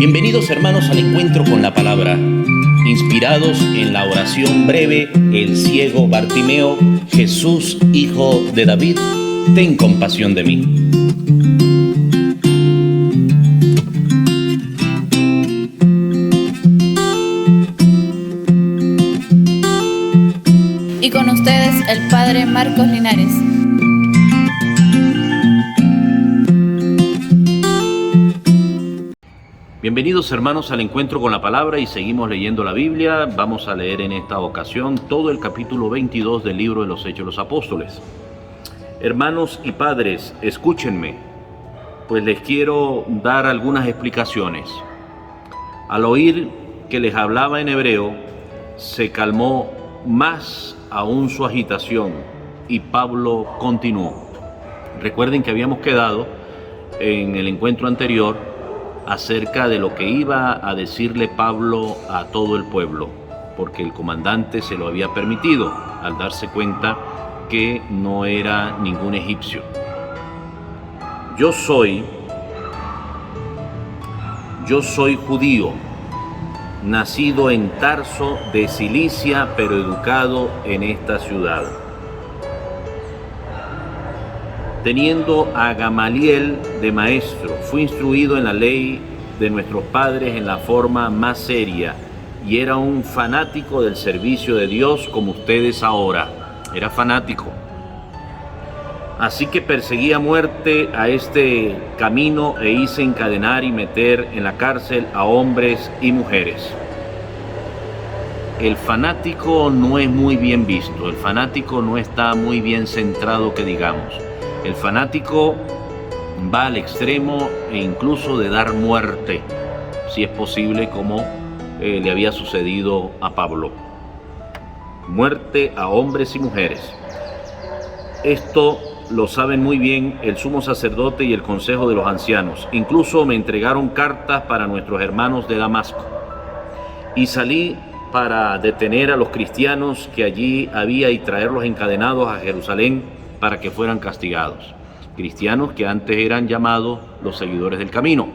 Bienvenidos hermanos al encuentro con la palabra. Inspirados en la oración breve, el ciego Bartimeo: Jesús, hijo de David, ten compasión de mí. Y con ustedes el Padre Marcos Linares. Bienvenidos hermanos al encuentro con la palabra y seguimos leyendo la Biblia. Vamos a leer en esta ocasión todo el capítulo 22 del libro de los Hechos de los Apóstoles. Hermanos y padres, escúchenme, pues les quiero dar algunas explicaciones. Al oír que les hablaba en hebreo, se calmó más aún su agitación y Pablo continuó. Recuerden que habíamos quedado en el encuentro anterior acerca de lo que iba a decirle Pablo a todo el pueblo, porque el comandante se lo había permitido al darse cuenta que no era ningún egipcio. Yo soy judío, nacido en Tarso de Cilicia, pero educado en esta ciudad. Teniendo a Gamaliel de maestro, fui instruido en la ley de nuestros padres en la forma más seria, y era un fanático del servicio de Dios como ustedes ahora. Era fanático. Así que perseguí a muerte a este camino e hice encadenar y meter en la cárcel a hombres y mujeres. El fanático no es muy bien visto, el fanático no está muy bien centrado, que digamos. El fanático va al extremo e incluso de dar muerte, si es posible, como le había sucedido a Pablo. Muerte a hombres y mujeres. Esto lo saben muy bien el sumo sacerdote y el consejo de los ancianos. Incluso me entregaron cartas para nuestros hermanos de Damasco. Y salí para detener a los cristianos que allí había y traerlos encadenados a Jerusalén para que fueran castigados. Cristianos que antes eran llamados los seguidores del camino.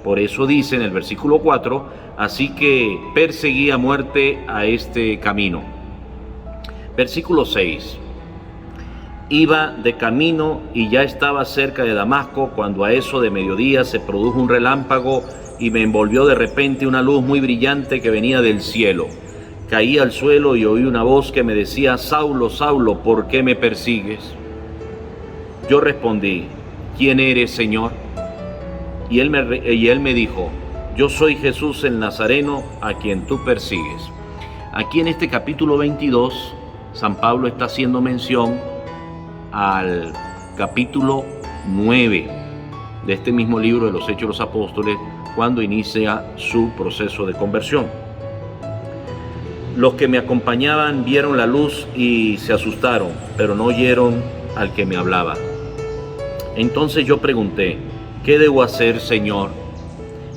Por eso dice en el versículo 4, así que perseguí a muerte a este camino. Versículo 6, iba de camino y ya estaba cerca de Damasco cuando a eso de mediodía se produjo un relámpago y me envolvió de repente una luz muy brillante que venía del cielo. Caí al suelo y oí una voz que me decía: Saulo, Saulo, ¿por qué me persigues? Yo respondí: ¿quién eres, Señor? Y él me dijo: yo soy Jesús el Nazareno, a quien tú persigues. Aquí en este capítulo 22, San Pablo está haciendo mención al capítulo 9 de este mismo libro de los Hechos de los Apóstoles, cuando inicia su proceso de conversión. Los que me acompañaban vieron la luz y se asustaron, pero no oyeron al que me hablaba. Entonces yo pregunté: ¿qué debo hacer, Señor?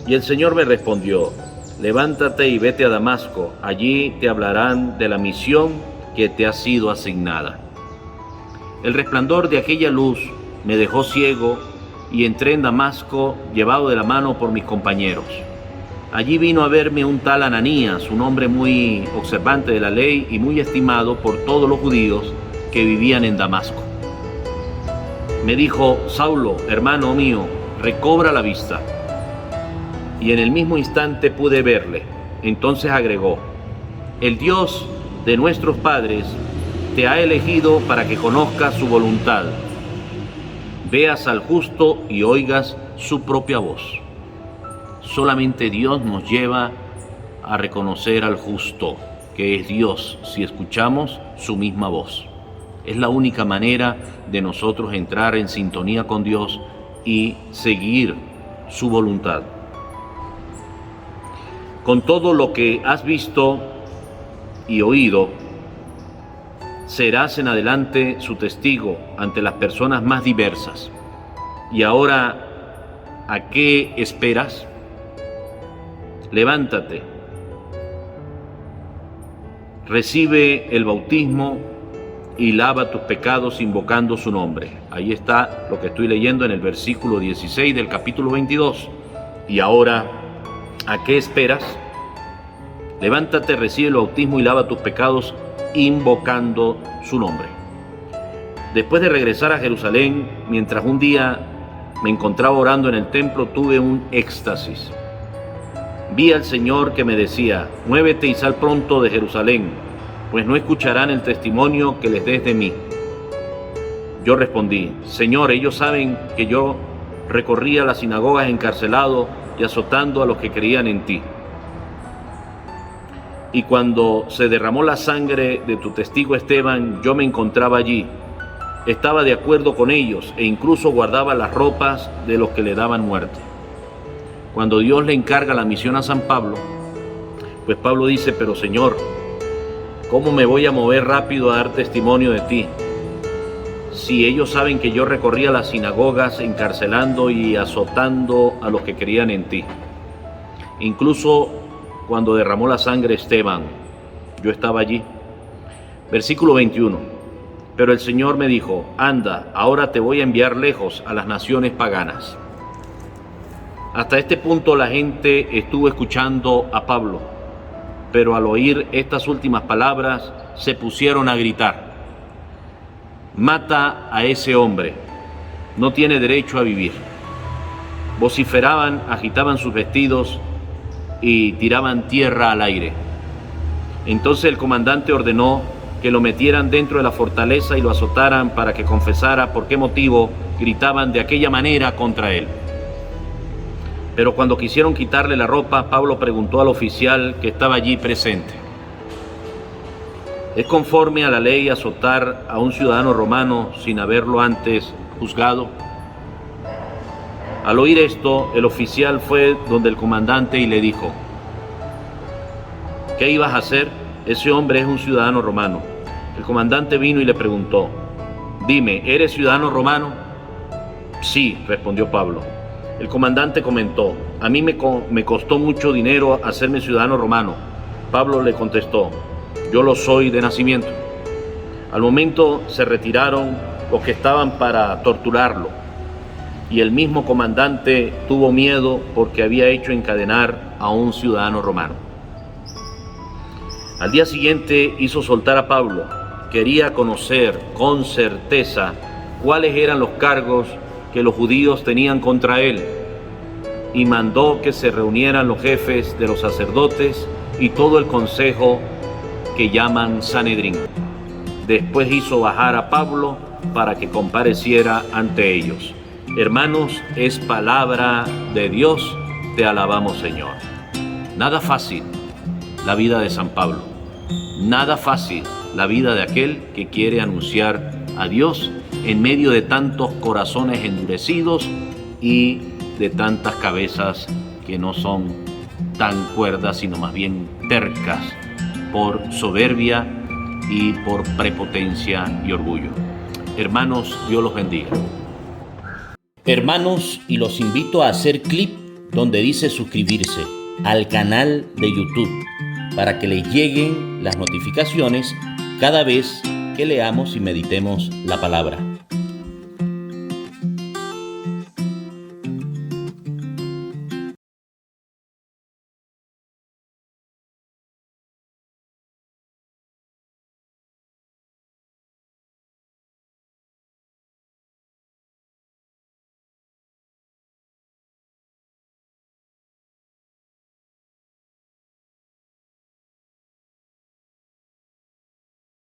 Y el Señor me respondió: levántate y vete a Damasco, allí te hablarán de la misión que te ha sido asignada. El resplandor de aquella luz me dejó ciego y entré en Damasco llevado de la mano por mis compañeros. Allí vino a verme un tal Ananías, un hombre muy observante de la ley y muy estimado por todos los judíos que vivían en Damasco. Me dijo: Saulo, hermano mío, recobra la vista. Y en el mismo instante pude verle. Entonces agregó: el Dios de nuestros padres te ha elegido para que conozcas su voluntad, veas al justo y oigas su propia voz. Solamente Dios nos lleva a reconocer al justo, que es Dios, si escuchamos su misma voz. Es la única manera de nosotros entrar en sintonía con Dios y seguir su voluntad. Con todo lo que has visto y oído, serás en adelante su testigo ante las personas más diversas. Y ahora, ¿a qué esperas? Levántate, recibe el bautismo y lava tus pecados invocando su nombre. Ahí está lo que estoy leyendo en el versículo 16 del capítulo 22. Y ahora ¿A qué esperas? Levántate, recibe el bautismo y lava tus pecados, invocando su nombre. Después de regresar a Jerusalén, mientras un día me encontraba orando en el templo, tuve un éxtasis. Vi al Señor que me decía: muévete y sal pronto de Jerusalén, pues no escucharán el testimonio que les des de mí. Yo respondí: Señor, ellos saben que yo recorría las sinagogas encarcelado y azotando a los que creían en ti. Y cuando se derramó la sangre de tu testigo Esteban, yo me encontraba allí. Estaba de acuerdo con ellos e incluso guardaba las ropas de los que le daban muerte. Cuando Dios le encarga la misión a San Pablo, pues Pablo dice: pero Señor, ¿cómo me voy a mover rápido a dar testimonio de ti? Si ellos saben que yo recorría las sinagogas encarcelando y azotando a los que creían en ti. Incluso cuando derramó la sangre Esteban, yo estaba allí. Versículo 21. Pero el Señor me dijo: anda, ahora te voy a enviar lejos a las naciones paganas. Hasta este punto la gente estuvo escuchando a Pablo, pero al oír estas últimas palabras se pusieron a gritar: mata a ese hombre, no tiene derecho a vivir. Vociferaban, agitaban sus vestidos y tiraban tierra al aire. Entonces el comandante ordenó que lo metieran dentro de la fortaleza y lo azotaran para que confesara por qué motivo gritaban de aquella manera contra él. Pero cuando quisieron quitarle la ropa, Pablo preguntó al oficial que estaba allí presente: ¿es conforme a la ley azotar a un ciudadano romano sin haberlo antes juzgado? Al oír esto, el oficial fue donde el comandante y le dijo: ¿qué ibas a hacer? Ese hombre es un ciudadano romano. El comandante vino y le preguntó: dime, ¿eres ciudadano romano? Sí, respondió Pablo. El comandante comentó: a mí me costó mucho dinero hacerme ciudadano romano. Pablo le contestó: yo lo soy de nacimiento. Al momento se retiraron los que estaban para torturarlo, y el mismo comandante tuvo miedo porque había hecho encadenar a un ciudadano romano. Al día siguiente hizo soltar a Pablo. Quería conocer con certeza cuáles eran los cargos que los judíos tenían contra él, y mandó que se reunieran los jefes de los sacerdotes y todo el consejo que llaman Sanedrín. Después hizo bajar a Pablo para que compareciera ante ellos. Hermanos, es palabra de Dios, te alabamos, Señor. Nada fácil la vida de San Pablo, nada fácil la vida de aquel que quiere anunciar a Dios en medio de tantos corazones endurecidos y de tantas cabezas que no son tan cuerdas, sino más bien tercas por soberbia y por prepotencia y orgullo. Hermanos, Dios los bendiga. Hermanos, y los invito a hacer clic donde dice suscribirse al canal de YouTube para que les lleguen las notificaciones cada vez que leamos y meditemos la palabra.